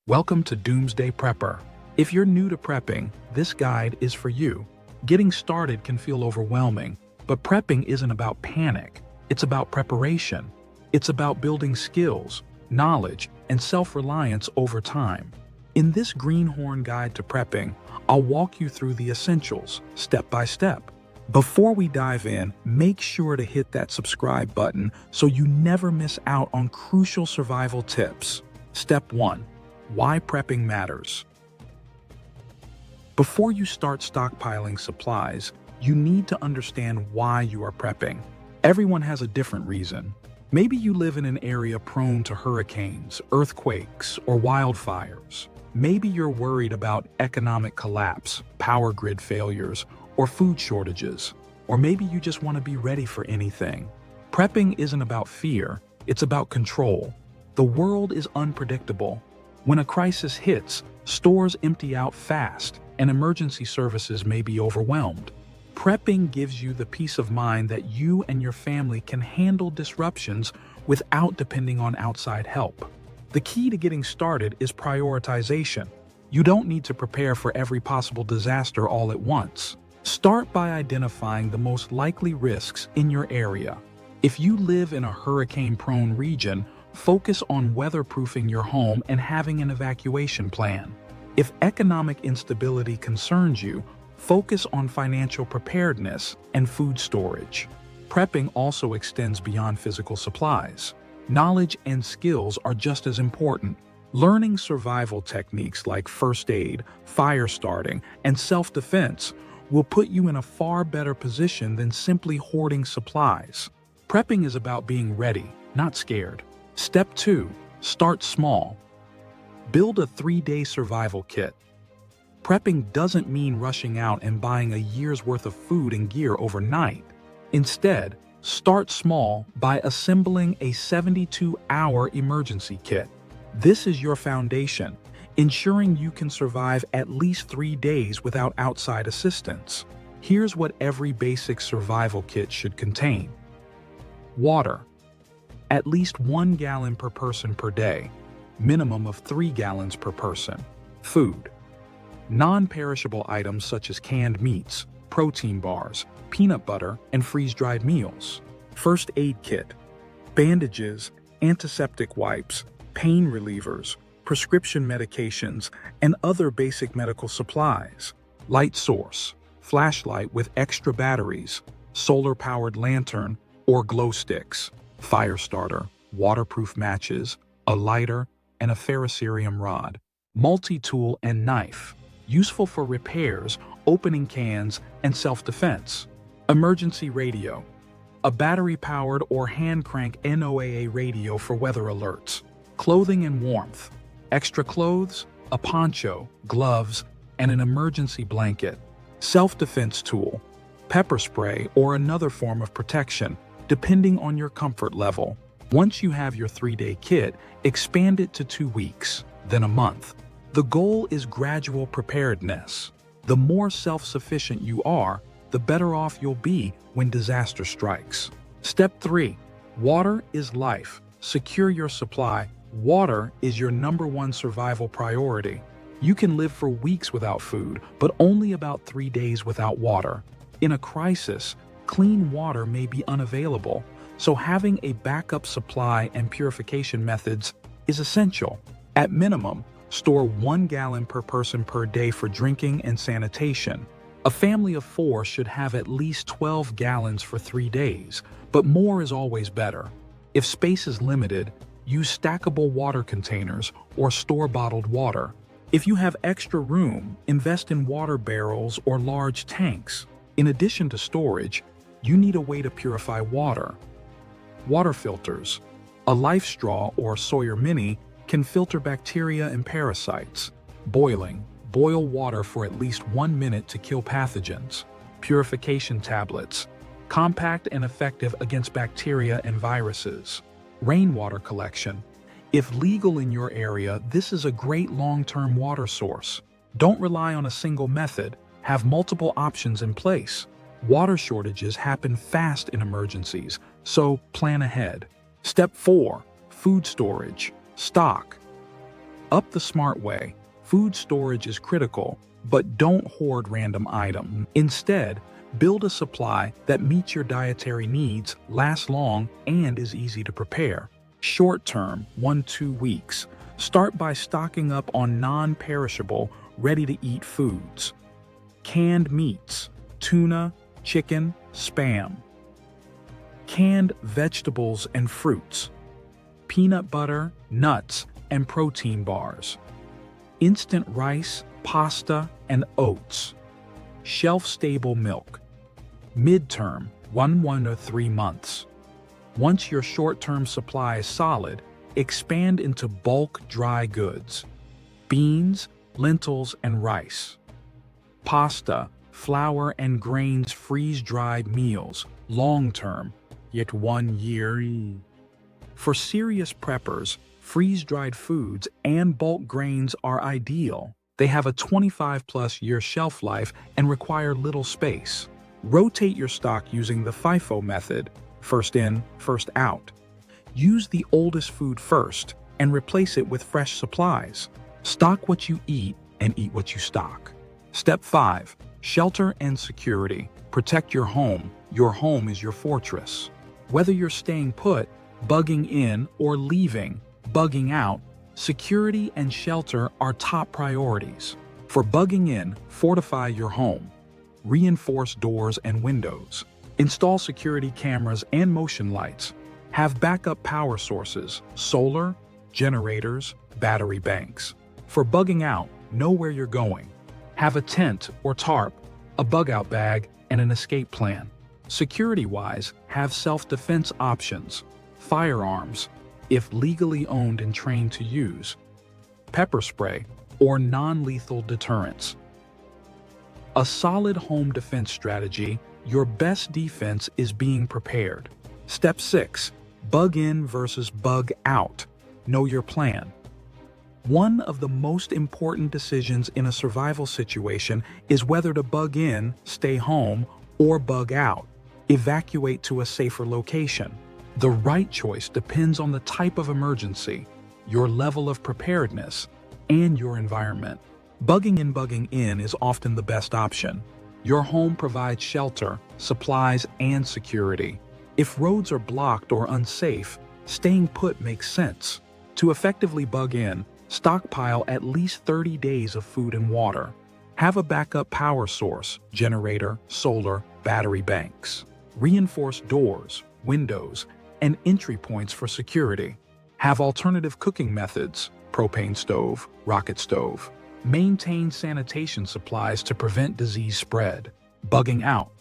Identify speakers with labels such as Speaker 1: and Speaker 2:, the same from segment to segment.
Speaker 1: Welcome to Doomsday Prepper. If you're new to prepping, this guide is for you. Getting started can feel overwhelming, but prepping isn't about panic. It's about preparation. It's about building skills, knowledge, and self-reliance over time. In this Greenhorn Guide to Prepping, I'll walk you through the essentials, step by step. Before we dive in, make sure to hit that subscribe button so you never miss out on crucial survival tips. Step 1. Why prepping matters. Before you start stockpiling supplies, you need to understand why you are prepping. Everyone has a different reason. Maybe you live in an area prone to hurricanes, earthquakes, or wildfires. Maybe you're worried about economic collapse, power grid failures, or food shortages. Or maybe you just want to be ready for anything. Prepping isn't about fear, it's about control. The world is unpredictable. When a crisis hits, stores empty out fast, and emergency services may be overwhelmed. Prepping gives you the peace of mind that you and your family can handle disruptions without depending on outside help. The key to getting started is prioritization. You don't need to prepare for every possible disaster all at once. Start by identifying the most likely risks in your area. If you live in a hurricane-prone region, focus on weatherproofing your home and having an evacuation plan. If economic instability concerns you, focus on financial preparedness and food storage. Prepping also extends beyond physical supplies. Knowledge and skills are just as important. Learning survival techniques like first aid, fire starting, and self-defense will put you in a far better position than simply hoarding supplies. Prepping is about being ready, not scared. Step 2. Start small. Build a 3-day survival kit. Prepping doesn't mean rushing out and buying a year's worth of food and gear overnight. Instead, start small by assembling a 72-hour emergency kit. This is your foundation, ensuring you can survive at least 3 days without outside assistance. Here's what every basic survival kit should contain. Water. At least 1 gallon per person per day, minimum of 3 gallons per person. Food. Non-perishable items such as canned meats, protein bars, peanut butter, and freeze-dried meals. First aid kit. Bandages, antiseptic wipes, pain relievers, prescription medications, and other basic medical supplies. Light source. Flashlight with extra batteries, solar-powered lantern, or glow sticks. Fire starter, waterproof matches, a lighter, and a ferrocerium rod. Multi-tool and knife, useful for repairs, opening cans, and self-defense. Emergency radio, a battery-powered or hand-crank NOAA radio for weather alerts. Clothing and warmth, extra clothes, a poncho, gloves, and an emergency blanket. Self-defense tool, pepper spray or another form of protection, depending on your comfort level. Once you have your 3-day kit, expand it to 2 weeks, then a month. The goal is gradual preparedness. The more self-sufficient you are, the better off you'll be when disaster strikes. Step 3. Water is life. Secure your supply. Water is your #1 survival priority. You can live for weeks without food, but only about 3 days without water. In a crisis, clean water may be unavailable, so having a backup supply and purification methods is essential. At minimum, store 1 gallon per person per day for drinking and sanitation. A family of 4 should have at least 12 gallons for 3 days, but more is always better. If space is limited, use stackable water containers or store bottled water. If you have extra room, invest in water barrels or large tanks. In addition to storage, you need a way to purify water. Water filters. A Life Straw or Sawyer Mini can filter bacteria and parasites. Boiling. Boil water for at least 1 minute to kill pathogens. Purification tablets. Compact and effective against bacteria and viruses. Rainwater collection. If legal in your area, this is a great long-term water source. Don't rely on a single method. Have multiple options in place. Water shortages happen fast in emergencies, so plan ahead. Step 4. Food storage. Stock. Up the smart way. Food storage is critical, but don't hoard random items. Instead, build a supply that meets your dietary needs, lasts long, and is easy to prepare. Short term, 1-2 weeks. Start by stocking up on non-perishable, ready-to-eat foods. Canned meats, tuna, chicken, spam. Canned vegetables and fruits. Peanut butter, nuts, and protein bars. Instant rice, pasta, and oats. Shelf-stable milk. Midterm, 1 to 3 months. Once your short-term supply is solid, expand into bulk dry goods. Beans, lentils, and rice. Pasta, flour, and grains freeze-dried meals, long-term, yet 1 year. For serious preppers, freeze-dried foods and bulk grains are ideal. They have a 25+ year shelf life and require little space. Rotate your stock using the FIFO method, first in, first out. Use the oldest food first and replace it with fresh supplies. Stock what you eat and eat what you stock. Step 5. Shelter and security. Protect your home. Your home is your fortress. Whether you're staying put, bugging in, or leaving, bugging out, security and shelter are top priorities. For bugging in, fortify your home. Reinforce doors and windows. Install security cameras and motion lights. Have backup power sources, solar, generators, battery banks. For bugging out, know where you're going. Have a tent or tarp, a bug-out bag, and an escape plan. Security-wise, have self-defense options. Firearms, if legally owned and trained to use. Pepper spray, or non-lethal deterrents. A solid home defense strategy, your best defense is being prepared. Step 6. Bug in versus bug out. Know your plan. One of the most important decisions in a survival situation is whether to bug in, stay home, or bug out. Evacuate to a safer location. The right choice depends on the type of emergency, your level of preparedness, and your environment. Bugging in is often the best option. Your home provides shelter, supplies, and security. If roads are blocked or unsafe, staying put makes sense. To effectively bug in, stockpile at least 30 days of food and water. Have a backup power source, generator, solar, battery banks. Reinforce doors, windows, and entry points for security. Have alternative cooking methods, propane stove, rocket stove. Maintain sanitation supplies to prevent disease spread. Bugging out.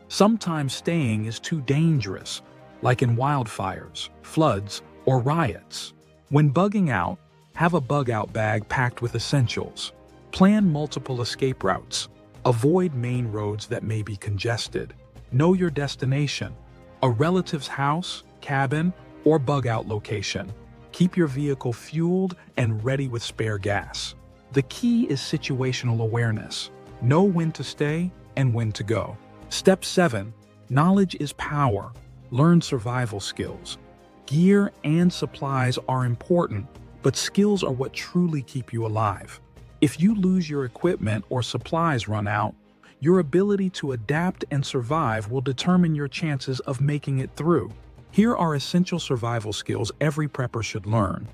Speaker 1: Sometimes staying is too dangerous, like in wildfires, floods, or riots. When bugging out, have a bug-out bag packed with essentials. Plan multiple escape routes. Avoid main roads that may be congested. Know your destination, a relative's house, cabin, or bug-out location. Keep your vehicle fueled and ready with spare gas. The key is situational awareness. Know when to stay and when to go. Step 7. Knowledge is power. Learn survival skills. Gear and supplies are important, but skills are what truly keep you alive. If you lose your equipment or supplies run out, your ability to adapt and survive will determine your chances of making it through. Here are essential survival skills every prepper should learn.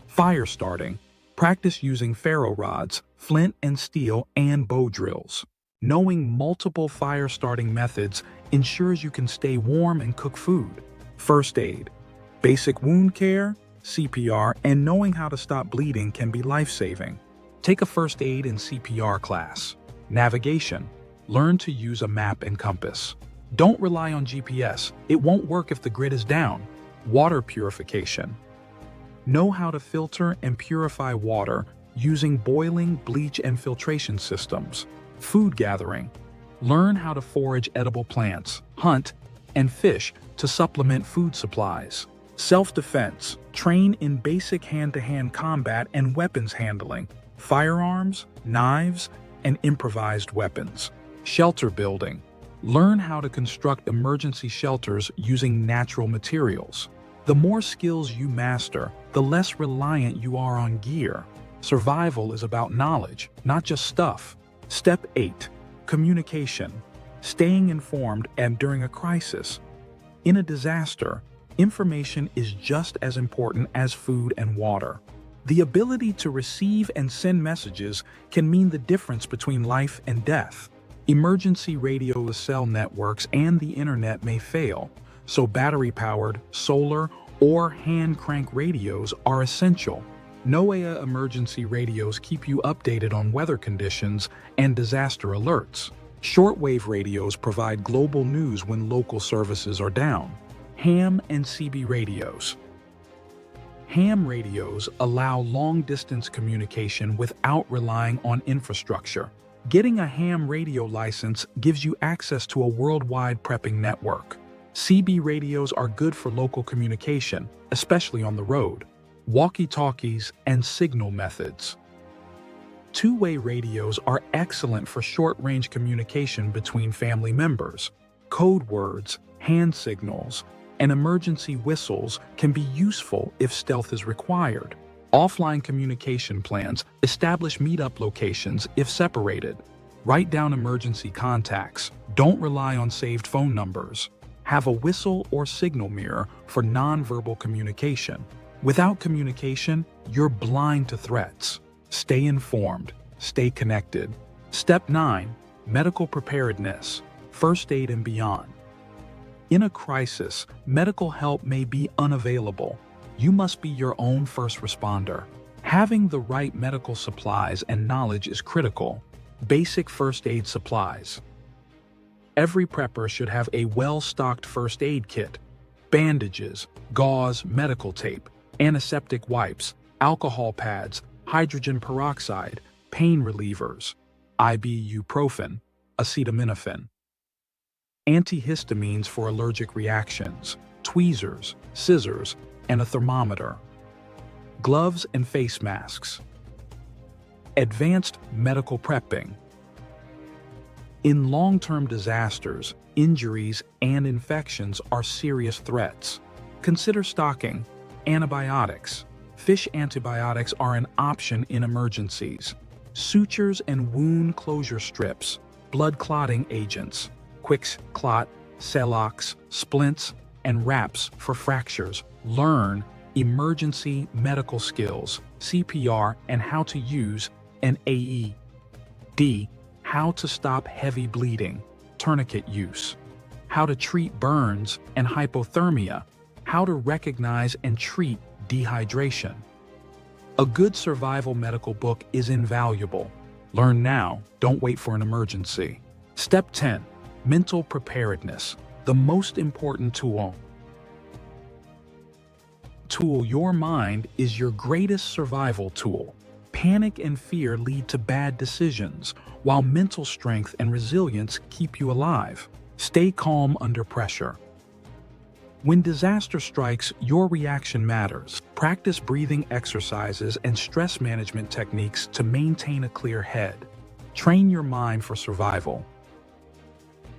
Speaker 1: Fire starting. Practice using ferro rods, flint and steel, and bow drills. Knowing multiple fire starting methods ensures you can stay warm and cook food. First aid. Basic wound care, CPR, and knowing how to stop bleeding can be life-saving. Take a first aid and CPR class. Navigation. Learn to use a map and compass. Don't rely on GPS. It won't work if the grid is down. Water purification. Know how to filter and purify water using boiling, bleach, and filtration systems. Food gathering. Learn how to forage edible plants, hunt, and fish to supplement food supplies. Self-defense. Train in basic hand-to-hand combat and weapons handling, firearms, knives, and improvised weapons. Shelter building. Learn how to construct emergency shelters using natural materials. The more skills you master, the less reliant you are on gear. Survival is about knowledge, not just stuff. Step 8. Communication. Staying informed and during a crisis. In a disaster, information is just as important as food and water. The ability to receive and send messages can mean the difference between life and death. Emergency radio cell networks and the internet may fail, so battery-powered, solar, or hand-crank radios are essential. NOAA emergency radios keep you updated on weather conditions and disaster alerts. Shortwave radios provide global news when local services are down. Ham and CB radios. Ham radios allow long-distance communication without relying on infrastructure. Getting a ham radio license gives you access to a worldwide prepping network. CB radios are good for local communication, especially on the road. Walkie-talkies and signal methods. Two-way radios are excellent for short-range communication between family members. Code words, hand signals, and emergency whistles can be useful if stealth is required. Offline communication plans establish meetup locations if separated. Write down emergency contacts. Don't rely on saved phone numbers. Have a whistle or signal mirror for nonverbal communication. Without communication, you're blind to threats. Stay informed. Stay connected. Step 9. Medical preparedness. First aid and beyond. In a crisis, medical help may be unavailable. You must be your own first responder. Having the right medical supplies and knowledge is critical. Basic first aid supplies. Every prepper should have a well-stocked first aid kit. Bandages, gauze, medical tape, antiseptic wipes, alcohol pads, hydrogen peroxide, pain relievers, ibuprofen, acetaminophen. Antihistamines for allergic reactions, tweezers, scissors, and a thermometer. Gloves and face masks. Advanced medical prepping. In long-term disasters, injuries and infections are serious threats. Consider stocking. Antibiotics. Fish antibiotics are an option in emergencies. Sutures and wound closure strips. Blood clotting agents. Quicks clot, Celox, splints, and wraps for fractures. Learn emergency medical skills, CPR, and how to use an AED. How to stop heavy bleeding, tourniquet use. How to treat burns and hypothermia. How to recognize and treat dehydration. A good survival medical book is invaluable. Learn now, don't wait for an emergency. Step 10. Mental preparedness, the most important tool. Your mind is your greatest survival tool. Panic and fear lead to bad decisions, while mental strength and resilience keep you alive. Stay calm under pressure. When disaster strikes, your reaction matters. Practice breathing exercises and stress management techniques to maintain a clear head. Train your mind for survival.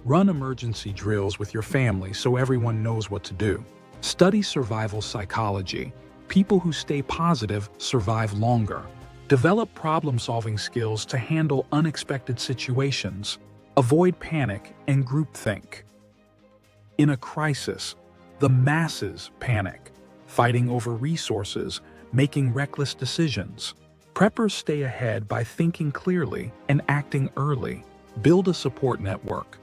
Speaker 1: Run emergency drills with your family so everyone knows what to do. Study survival psychology. People who stay positive survive longer. Develop problem-solving skills to handle unexpected situations. Avoid panic and groupthink. In a crisis, the masses panic, fighting over resources, making reckless decisions. Preppers stay ahead by thinking clearly and acting early. Build a support network.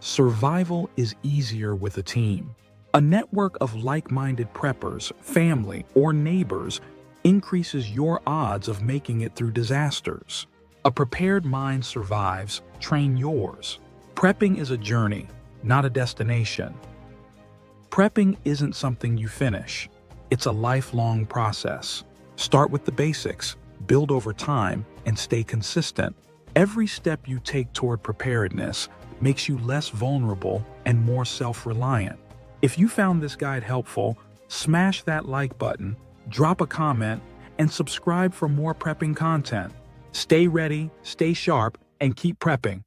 Speaker 1: Survival is easier with a team. A network of like-minded preppers, family, or neighbors increases your odds of making it through disasters. A prepared mind survives, train yours. Prepping is a journey, not a destination. Prepping isn't something you finish. It's a lifelong process. Start with the basics, build over time, and stay consistent. Every step you take toward preparedness makes you less vulnerable and more self-reliant. If you found this guide helpful, smash that like button, drop a comment, and subscribe for more prepping content. Stay ready, stay sharp, and keep prepping.